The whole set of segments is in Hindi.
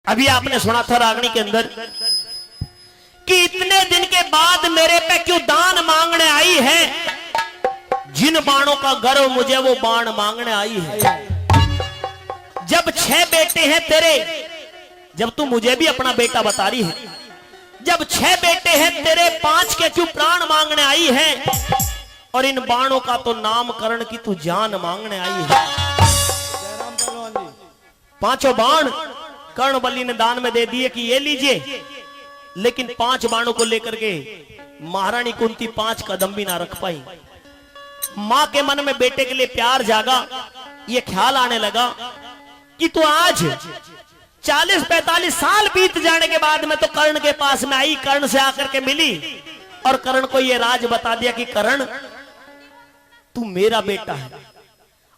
अभी आपने सुना था रागनी के अंदर कि इतने दिन के बाद मेरे पे क्यों दान मांगने आई है। जिन बाणों का गर्व मुझे वो बाण मांगने आई है। जब 6 बेटे हैं तेरे, जब तू मुझे भी अपना बेटा बता रही है, जब 6 बेटे हैं तेरे, 5 के क्यों प्राण मांगने आई है। और इन बाणों का तो नामकरण की तू जान मांगने आई है। 5 बाण कर्णबली ने दान में दे दिए कि ये लीजिए, लेकिन 5 बाणों को लेकर के महारानी कुंती 5 कदम भी ना रख पाई। मां के मन में बेटे के लिए प्यार जागा, ये ख्याल आने लगा कि तू आज 40-45 साल बीत जाने के बाद में तो कर्ण के पास में आई, कर्ण से आकर के मिली और कर्ण को ये राज बता दिया कि कर्ण तू मेरा बेटा है।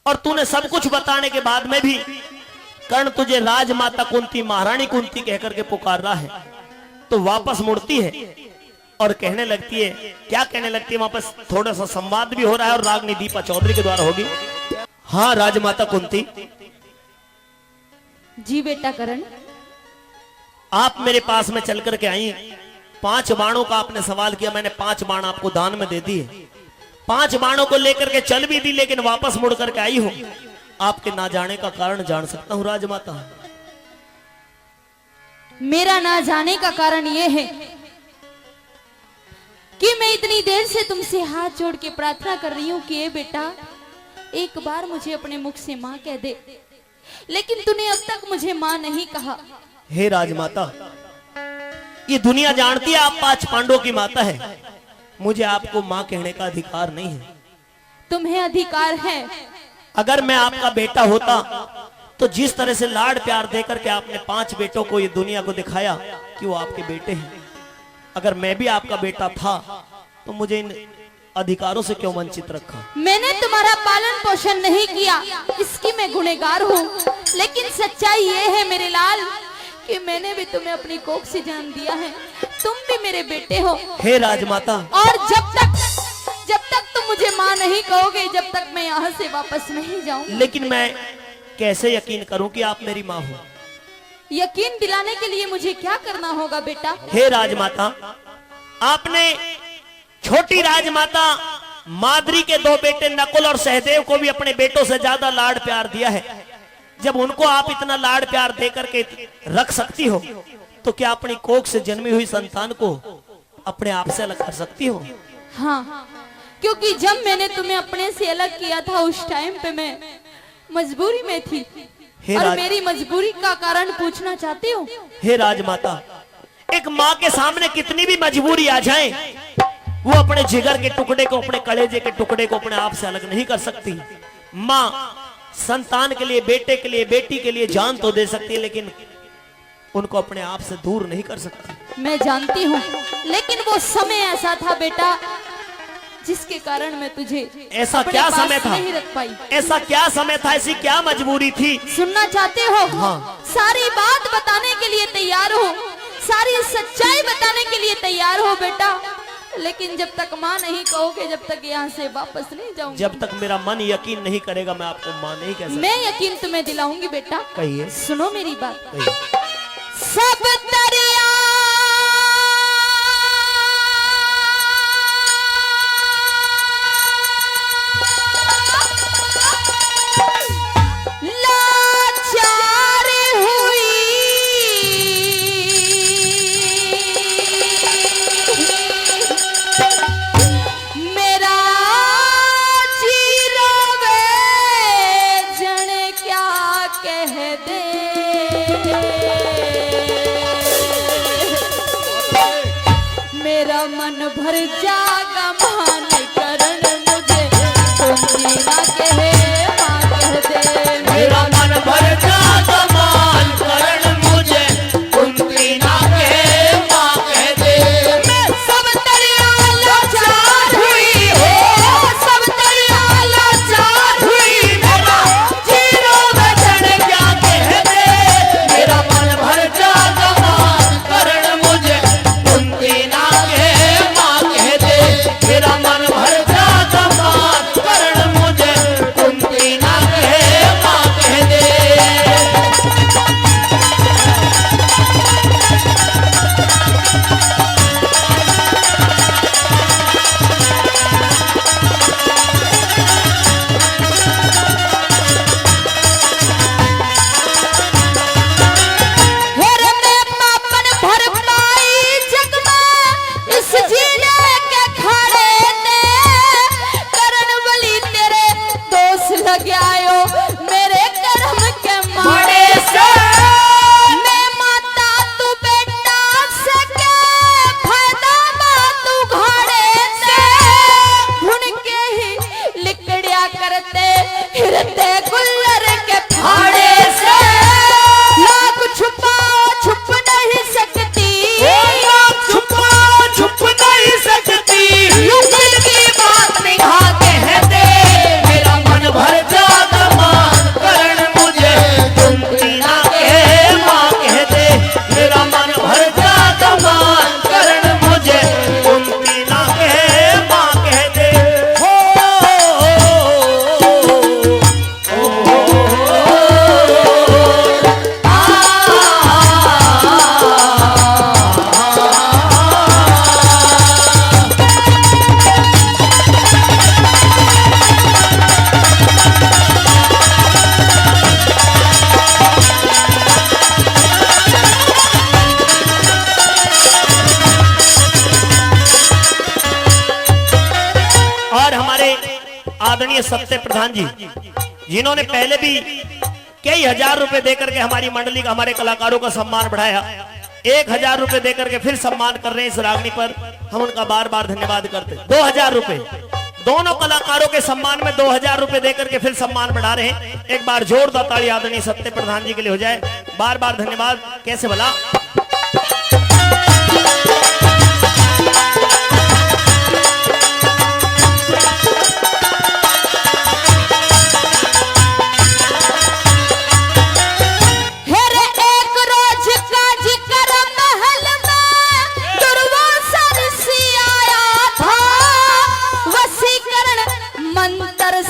और तूने सब कुछ बताने के बाद में भी कर्ण तुझे राजमाता कुंती, महारानी कुंती कहकर के पुकार रहा है। तो वापस मुड़ती है और कहने लगती है, क्या कहने लगती है, वापस थोड़ा सा संवाद भी हो रहा है और रागनी दीपा चौधरी के द्वारा होगी। हाँ राजमाता कुंती। जी बेटा करण, आप मेरे पास में चल करके आई। 5 बाणों का आपने सवाल किया, मैंने 5 बाण आपको दान में दे दिए। 5 बाणों को लेकर के चल भी दी, लेकिन वापस मुड़ करके आई हो। आपके ना जाने का कारण जान सकता हूं राजमाता? मेरा ना जाने का कारण यह है कि मैं इतनी देर से तुमसे हाथ जोड़ के प्रार्थना कर रही हूं कि ये बेटा एक बार मुझे अपने मुख से मां कह दे, लेकिन तूने अब तक मुझे मां नहीं कहा। हे राजमाता, ये दुनिया जानती है आप 5 पांडवों की माता है। मुझे आपको मां कहने का अधिकार नहीं है। तुम्हें अधिकार है। अगर मैं आपका बेटा होता तो जिस तरह से लाड प्यार देकर के आपने 5 बेटों को ये दुनिया को दिखाया कि वो आपके बेटे हैं, अगर मैं भी आपका बेटा था तो मुझे इन अधिकारों से क्यों वंचित रखा? मैंने तुम्हारा पालन पोषण नहीं किया, इसकी मैं गुनहगार हूँ। लेकिन सच्चाई ये है मेरे लाल कि मैंने भी तुम्हें अपनी कोख से जन्म दिया है। तुम भी मेरे बेटे हो। हे राजमाता, और जब तक तुम मुझे माँ नहीं कहोगे, जब तक मैं यहाँ से वापस नहीं जाऊंगी। लेकिन मैं कैसे यकीन करूं कि आप मेरी माँ हो? यकीन दिलाने के लिए मुझे क्या करना होगा बेटा? हे राजमाता, आपने छोटी राजमाता माद्री के 2 बेटे नकुल और सहदेव को भी अपने बेटों से ज्यादा लाड प्यार दिया है। जब उनको आप इतना लाड प्यार देकर के रख सकती हो, तो क्या अपनी कोख से जन्मी हुई संतान को अपने आप से अलग कर सकती हो? हाँ, क्योंकि जब मैंने तुम्हें अपने से अलग किया था उस टाइम पे मैं मजबूरी में थी। और मेरी मजबूरी का कारण पूछना चाहती हो? हे राजमाता, एक माँ के सामने कितनी भी मजबूरी आ जाए, वो अपने जिगर के टुकड़े को, अपने कलेजे के टुकड़े को अपने आप से अलग नहीं कर सकती। माँ संतान के लिए, बेटे के लिए, बेटी के लिए जान तो दे सकती है, लेकिन उनको अपने आप से दूर नहीं कर सकती। मैं जानती हूँ, लेकिन वो समय ऐसा था बेटा जिसके कारण मैं तुझे ऐसा क्या समय था? नहीं रख पाई। ऐसा क्या समय था? ऐसी क्या मजबूरी थी? सुनना चाहते हो? हाँ। सारी बात बताने के लिए तैयार हो, सारी सच्चाई बताने के लिए तैयार हो बेटा, लेकिन जब तक माँ नहीं कहोगे, जब तक यहाँ से वापस नहीं जाऊंगी। जब तक मेरा मन यकीन नहीं करेगा, मैं आपको माँ नहीं कह सकता। मैं यकीन तुम्हें दिलाऊंगी बेटा। कहिए। सुनो मेरी बात। कहिए। सब दरिया मन भर जागा मान करण मुझे कुंती ना कहे मां कह दे। मेरा मन भर जागा मान करण मुझे कुंती ना कहे मां कह दे। मैं सब दरिया लाचार हुई हो, सब दरिया लाचार हुई, मेरा जीरो बचन क्या कह दे। मेरा मन भर जागा मान करण मुझे कुंती ना मेरा मन भर जाता मान करण मुझे कुंती ना कहे मां कह दे। आदरणीय सत्य प्रधान जी, जिन्होंने पहले भी कई हजार रुपए देकर के हमारी मंडली का, हमारे कलाकारों का सम्मान बढ़ाया। 1000 रुपए देकर के फिर सम्मान कर रहे हैं इस रागनी पर, हम उनका बार बार धन्यवाद करते हैं। 2000 रुपए दोनों कलाकारों के सम्मान में 2000 रुपए देकर के फिर सम्मान बढ़ा रहे हैं। एक बार जोरदार ताली आदरणीय सत्य प्रधान जी के लिए हो जाए। बार बार धन्यवाद। कैसे भला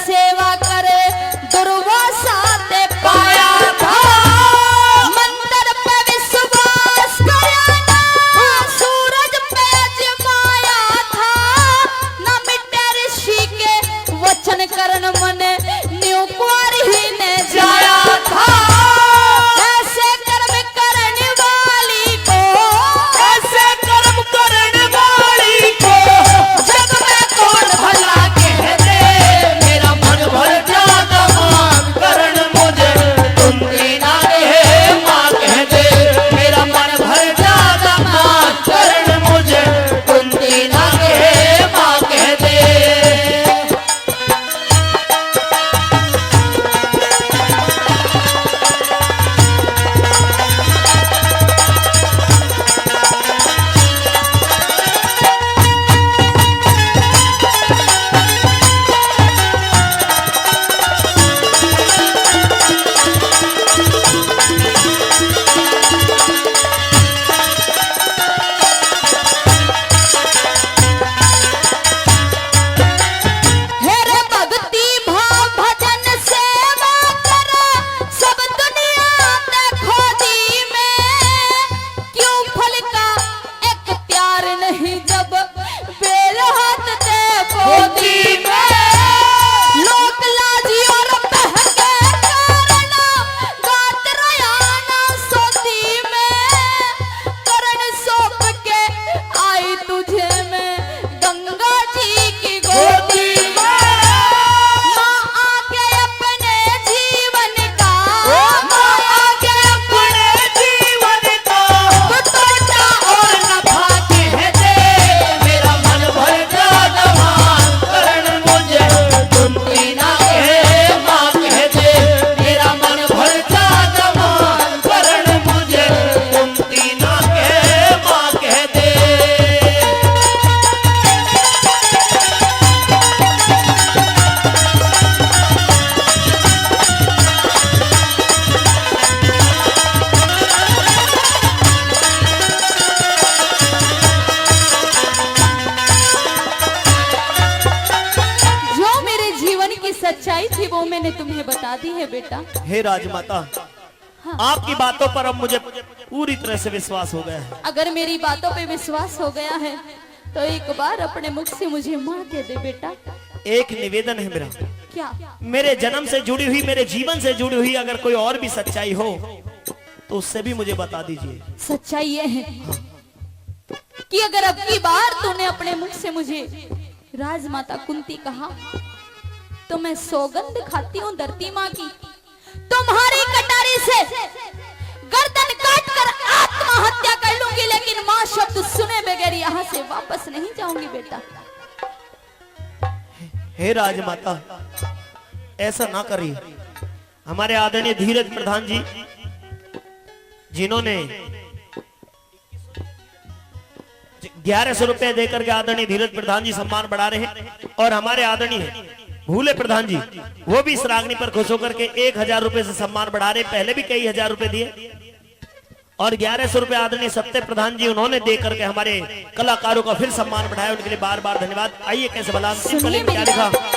सेवा करे दुर्वासा ते पाया था, मंदिर पे विश्वास करना, सूरज पे अजमाया था, न मिटे ऋषि के वचन करण मन न्यू कुंवर ही ने जाया था। ऐसे कर्म करने वाली को, ऐसे कर्म करने वाली को जग में कौन भला कह दे। सच्चाई थी वो मैंने तुम्हें बता दी है बेटा। हे राजमाता, हाँ। आपकी बातों पर अब मुझे पूरी तरह से विश्वास हो गया है। अगर मेरी बातों पे विश्वास हो गया है तो एक बार अपने मुख से मुझे माँ कह दे बेटा। एक निवेदन है मेरा। क्या? मेरे जन्म से जुड़ी हुई, मेरे जीवन से जुड़ी हुई अगर कोई और भी सच्चाई हो तो उससे भी मुझे बता दीजिए। सच्चाई ये है कि अगर अब की बार तूने अपने मुख से मुझे राजमाता कुंती कहा तो मैं सौगंध खाती हूँ धरती माँ की, तुम्हारी कटारी से गर्दन काट कर आत्महत्या कर लूंगी, लेकिन माँ शब्द सुने बगैर यहाँ से वापस नहीं जाऊंगी बेटा। हे राजमाता, ऐसा ना करिए। हमारे आदरणीय धीरज प्रधान जी, जिन्होंने 1100 रुपए देकर के आदरणीय धीरज प्रधान जी सम्मान बढ़ा रहे हैं, और हमारे आदरणीय भूले प्रधान जी वो भी इस रागनी पर खुश होकर के 1000 रुपए से सम्मान बढ़ा रहे। पहले भी कई हजार रुपए दिए, और 1100 रुपए आदरणीय सत्य प्रधान जी उन्होंने देकर के हमारे कलाकारों का फिर सम्मान बढ़ाया। उनके लिए बार बार धन्यवाद। आइए कैसे बला क्या लिखा।